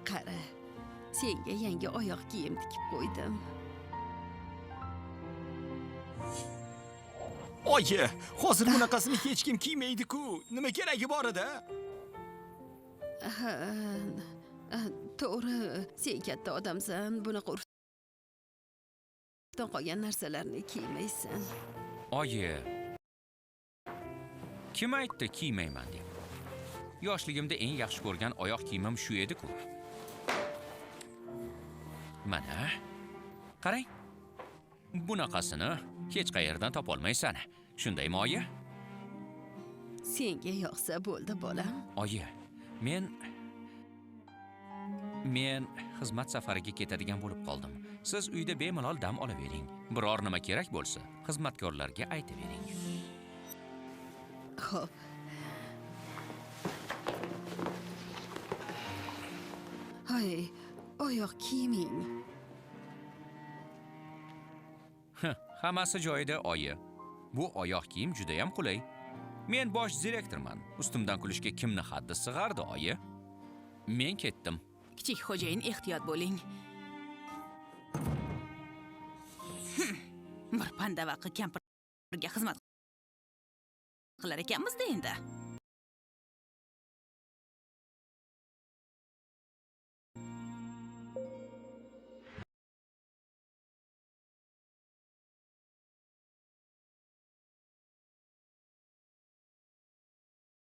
Qara, senga yangi oyoq kiyim tikib qo'ydim. Oyi, hozir bunaqasini hech kim kiymaydi-ku. Nima keragi bor edi? To'g'ri, sen katta odamsan, bunaqa urfdan qolgan narsalarni kiymaysan. Oyi, kim aytdi kiymayman deb? Yoshligimda eng yaxshi ko'rgan oyoq kiyimim shu edi-ku. Mana, qarang. Bunaqasini hech qayerdan topa olmaysan. Shundaymi, oyi? Senga yoqsa bo'ldi, bolam. Oyi, men xizmat safariga ketadigan bo'lib qoldim. Siz uyda bemalol dam olavering. Biror nima kerak bo'lsa, xizmatkorlarga aytavering. Xo'p. Hay, oyoq kiyiming. Hammasi joyida, oyi. Bu oyoq kiyim juda ham qulay. Men bosh direktorman. Ustimdan kulishga kimni haddi sig'ardi, oyi? Men ketdim. Kichik xo'jayin, ehtiyot bo'ling. Bir panda vaqi kampirga xizmat qilar ekanmiz-da endi.